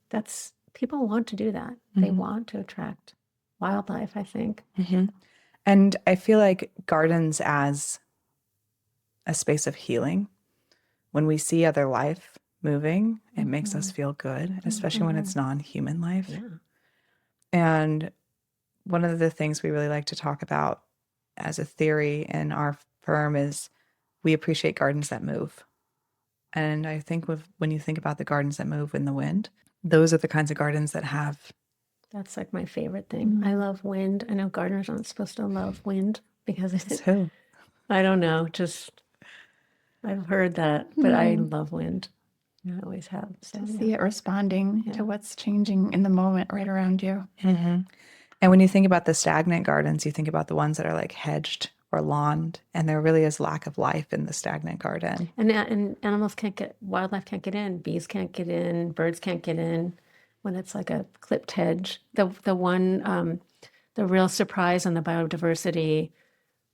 C: that's, people want to do that. They want to attract wildlife, I think.
A: And I feel like gardens as a space of healing, when we see other life moving, it makes us feel good, especially when it's non-human life.
C: Yeah.
A: And one of the things we really like to talk about as a theory in our firm is we appreciate gardens that move. And I think when you think about the gardens that move in the wind, those are the kinds of gardens that have.
C: That's like my favorite thing. I love wind. I know gardeners aren't supposed to love wind because
A: Who?
C: I don't know, just I've heard that, but I love wind. I always have. So,
B: To see it responding to what's changing in the moment right around you.
A: And when you think about the stagnant gardens, you think about the ones that are like hedged or lawned, and there really is lack of life in the stagnant garden.
C: And animals wildlife can't get in, bees can't get in, birds can't get in when it's like a clipped hedge. The real surprise on the biodiversity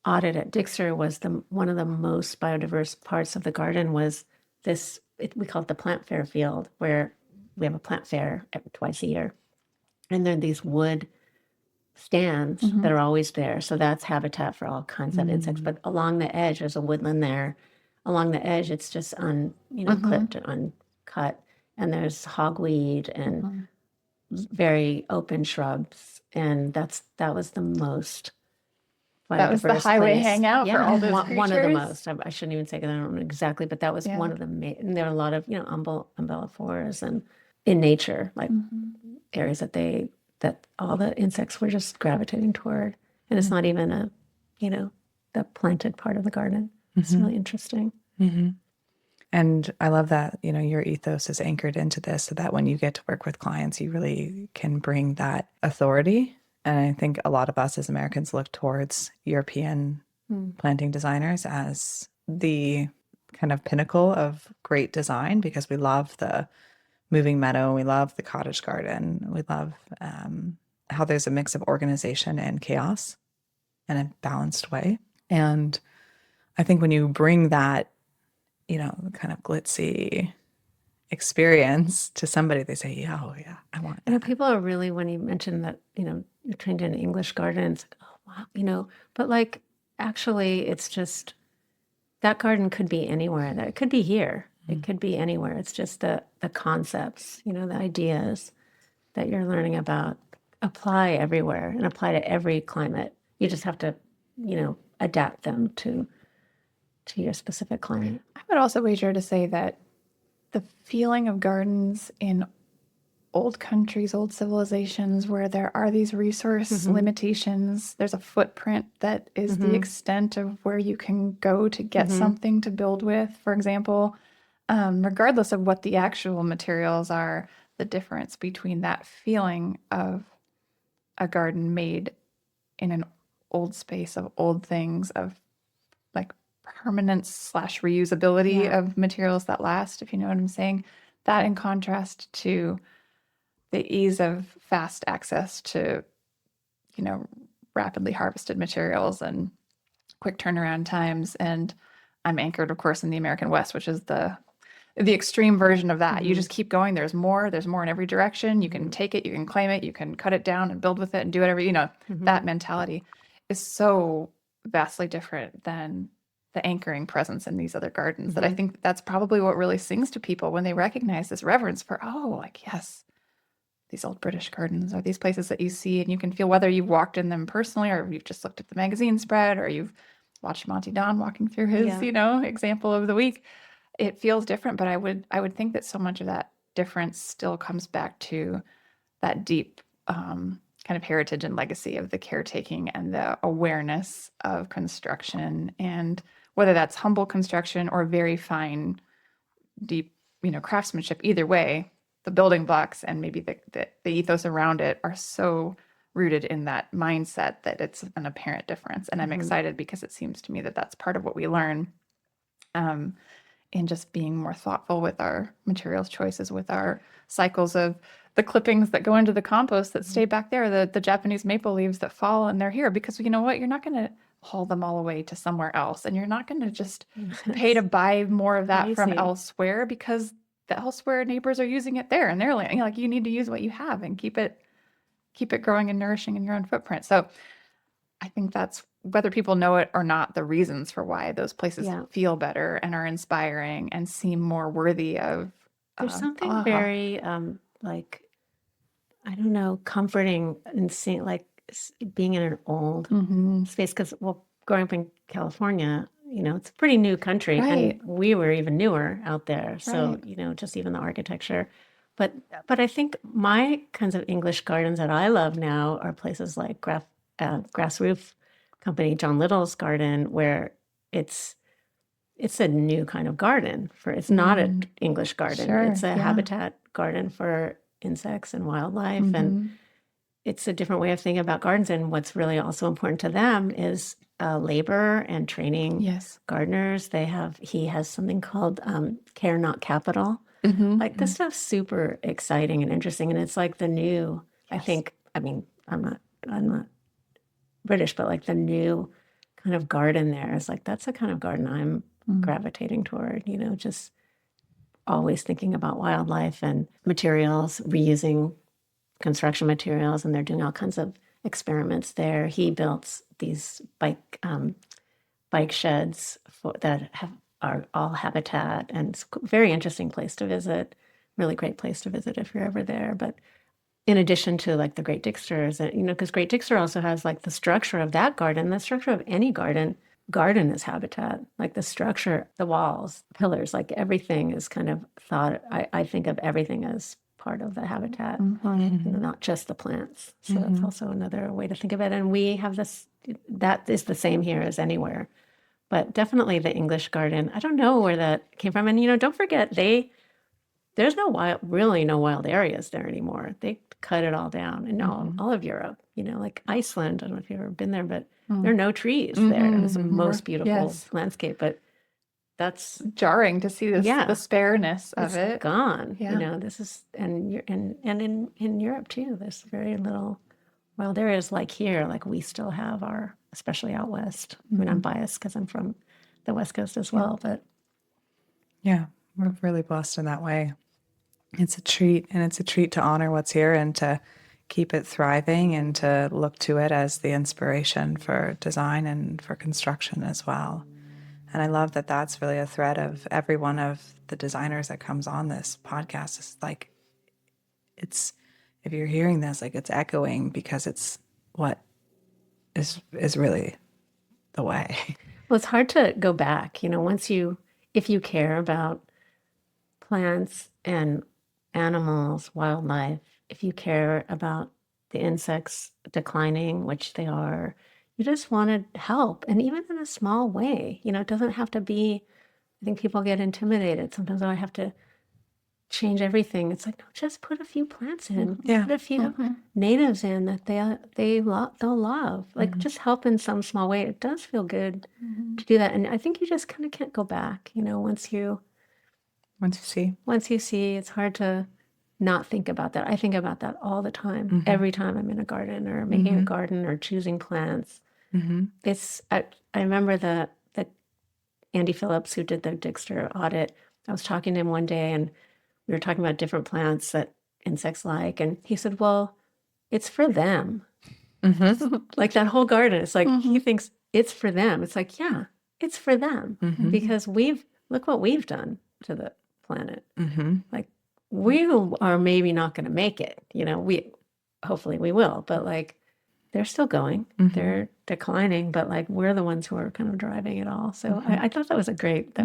C: audit at Dixter was one of the most biodiverse parts of the garden was this, we call it the plant fair field, where we have a plant fair twice a year. And there are these wood stands that are always there. So that's habitat for all kinds of insects. But along the edge, there's a woodland there. Along the edge, it's just clipped and uncut. And there's hogweed and very open shrubs. And that was the most
B: That was the
C: biodiverse
B: highway
C: place.
B: hangout for all those
C: one of the
B: creatures?
C: most. I shouldn't even say that, I don't know exactly, but that was one of the and there are a lot of umbellifloras and in nature, like areas that all the insects were just gravitating toward, and it's not even the planted part of the garden. It's really interesting.
A: And I love that, your ethos is anchored into this, so that when you get to work with clients, you really can bring that authority. And I think a lot of us as Americans look towards European planting designers as the kind of pinnacle of great design, because we love the moving meadow, we love the cottage garden, we love how there's a mix of organization and chaos in a balanced way. And I think when you bring that, kind of glitzy, experience to somebody, they say, yeah, oh yeah, I want
C: You know,
A: that.
C: people are really, when you mentioned that, you're trained in English garden, it's like, oh, wow, but like, actually, it's just, that garden could be anywhere. That it could be here. It could be anywhere. It's just the concepts, the ideas that you're learning about apply everywhere and apply to every climate. You just have to, adapt them to your specific climate.
B: I would also wager to say that the feeling of gardens in old countries, old civilizations, where there are these resource limitations, there's a footprint that is the extent of where you can go to get something to build with, for example, regardless of what the actual materials are, the difference between that feeling of a garden made in an old space of old things, of like permanence / reusability of materials that last, if you know what I'm saying, that in contrast to the ease of fast access to, rapidly harvested materials and quick turnaround times. And I'm anchored, of course, in the American West, which is the extreme version of that. You just keep going. There's more in every direction. You can take it, you can claim it, you can cut it down and build with it and do whatever, that mentality is so vastly different than the anchoring presence in these other gardens that I think that's probably what really sings to people when they recognize this reverence for, yes, these old British gardens are these places that you see and you can feel, whether you've walked in them personally or you've just looked at the magazine spread or you've watched Monty Don walking through his, example of the week. It feels different, but I would think that so much of that difference still comes back to that deep kind of heritage and legacy of the caretaking and the awareness of construction, and whether that's humble construction or very fine, deep, craftsmanship. Either way, the building blocks and maybe the ethos around it are so rooted in that mindset that it's an apparent difference. And I'm excited because it seems to me that that's part of what we learn in just being more thoughtful with our materials choices, with our cycles of the clippings that go into the compost that stay back there, the Japanese maple leaves that fall and they're here because you know what? You're not going to haul them all away to somewhere else. And you're not going to just pay to buy more of that from elsewhere because the elsewhere neighbors are using it there and they're like, you need to use what you have and keep it growing and nourishing in your own footprint. So I think that's, whether people know it or not, the reasons for why those places feel better and are inspiring and seem more worthy of.
C: There's something very, I don't know, comforting in seeing, being in an old space. Because, growing up in California, it's a pretty new country, and we were even newer out there. So, just even the architecture. But I think my kinds of English gardens that I love now are places like Grass Roof Company, John Little's garden, where it's a new kind of garden it's not an English garden. It's a habitat garden for insects and wildlife. And it's a different way of thinking about gardens. And what's really also important to them is labor and training gardeners. He has something called Care Not Capital. This stuff's super exciting and interesting. And it's like the new, I think, I'm not British, but the new kind of garden there is that's the kind of garden I'm gravitating toward, just always thinking about wildlife and materials, reusing construction materials, and they're doing all kinds of experiments there. He built these bike sheds that are all habitat, and it's a very interesting place to visit, really great place to visit if you're ever there. But in addition to the Great Dixters, because Great Dixter also has the structure of that garden, the structure of any garden is habitat, the structure, the walls, pillars, everything is kind of thought. I think of everything as part of the habitat, not just the plants. So that's also another way to think of it. And we have this, that is the same here as anywhere, but definitely the English garden. I don't know where that came from. And, don't forget, there's really no wild areas there anymore. They cut it all down in all of Europe, Iceland. I don't know if you've ever been there, but there are no trees there. It's the most beautiful landscape, but that's
B: jarring to see this, the spareness of it.
C: Gone. This is, and in Europe too, there's very little wild areas here. We still have especially out west. I mean, I'm biased because I'm from the West Coast as well, but
A: yeah, we're really blessed in that way. It's a treat, and it's a treat to honor what's here and to keep it thriving and to look to it as the inspiration for design and for construction as well. And I love that that's really a thread of every one of the designers that comes on this podcast. It's like, it's, if you're hearing this, like it's echoing because it's what is really the way.
C: Well, it's hard to go back, if you care about plants and animals, wildlife, if you care about the insects declining, which they are, you just want to help. And even in a small way, it doesn't have to be, I think people get intimidated. Sometimes I have to change everything. It's like, no, just put a few plants in,
A: Yeah.
C: put a few natives in that they'll love. Like just help in some small way. It does feel good to do that. And I think you just kind of can't go back, once you see, it's hard to not think about that. I think about that all the time. Every time I'm in a garden or making a garden or choosing plants. I remember the Andy Phillips, who did the Dixter audit. I was talking to him one day and we were talking about different plants that insects like. And he said, well, it's for them. Like that whole garden. It's like, he thinks it's for them. It's like, yeah, it's for them. Because look what we've done to the planet. Like we are maybe not going to make it, hopefully we will, but like they're still going, they're declining, but like we're the ones who are kind of driving it all. So I thought that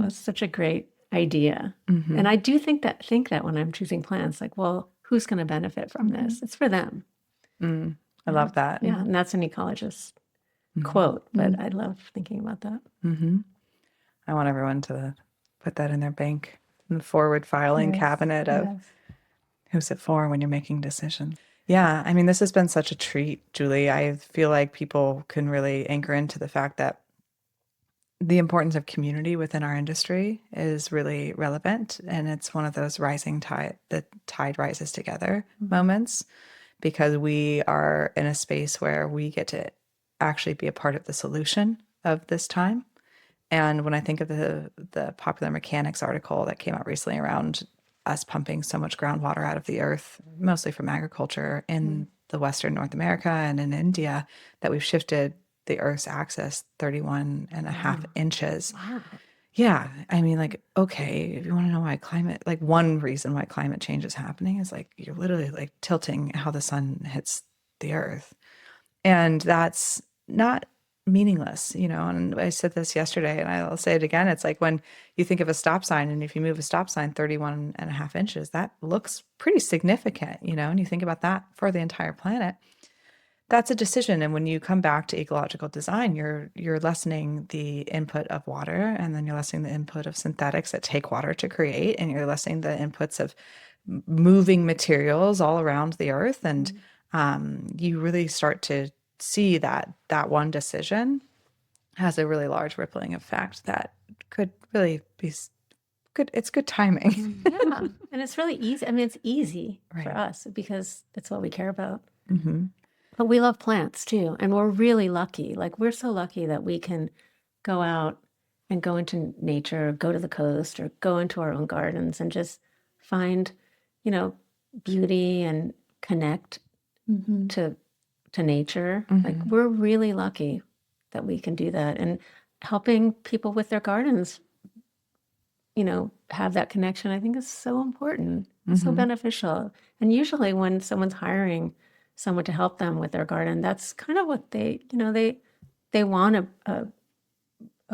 C: was such a great idea. And I do think that when I'm choosing plants, like, well, who's going to benefit from this? It's for them.
A: I love that.
C: Yeah. And that's an ecologist quote, but I love thinking about that.
A: I want everyone to put that in their bank, in the forward filing cabinet of who's it for when you're making decisions. Yeah, I mean, this has been such a treat, Julie. I feel like people can really anchor into the fact that the importance of community within our industry is really relevant. And it's one of those rising tide, the tide rises together moments, because we are in a space where we get to actually be a part of the solution of this time. And when I think of the Popular Mechanics article that came out recently around us pumping so much groundwater out of the earth, mostly from agriculture in the Western North America and in India, that we've shifted the Earth's axis 31.5 inches.
C: Wow.
A: Yeah. I mean, like, okay, if you want to know why one reason why climate change is happening is like you're literally like tilting how the sun hits the earth. And that's not meaningless, and I said this yesterday and I'll say it again. It's like when you think of a stop sign, and if you move a stop sign 31.5 inches, that looks pretty significant, and you think about that for the entire planet. That's a decision. And when you come back to ecological design, you're lessening the input of water, and then you're lessening the input of synthetics that take water to create, and you're lessening the inputs of moving materials all around the earth. And you really start to see that one decision has a really large rippling effect that could really be good. It's good timing.
C: Yeah. And it's really easy. I mean, it's easy for
A: Right.
C: us because it's what we care about. But we love plants too. And we're really lucky. Like we're so lucky that we can go out and go into nature, go to the coast or go into our own gardens and just find, beauty and connect to nature. Like we're really lucky that we can do that, and helping people with their gardens, have that connection, I think is so important, so beneficial. And usually when someone's hiring someone to help them with their garden, that's kind of what they want a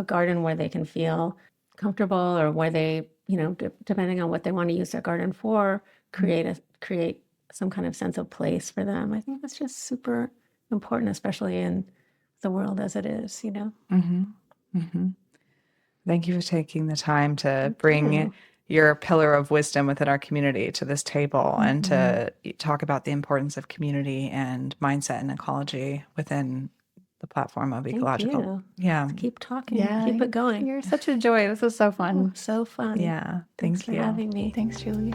C: garden where they can feel comfortable, or where they, depending on what they want to use their garden for, create some kind of sense of place for them. I think that's just super important, especially in the world as it is,
A: Thank you for taking the time to bring your pillar of wisdom within our community to this table and to talk about the importance of community and mindset and ecology within the platform of Ecological.
C: you.
A: Yeah.
C: Keep talking.
B: Yeah,
C: Keep it going.
B: You're such a joy. This was so fun.
C: So fun.
A: Yeah.
C: Thanks
A: Thank
C: for
A: you.
C: having me.
B: Thanks, Julie.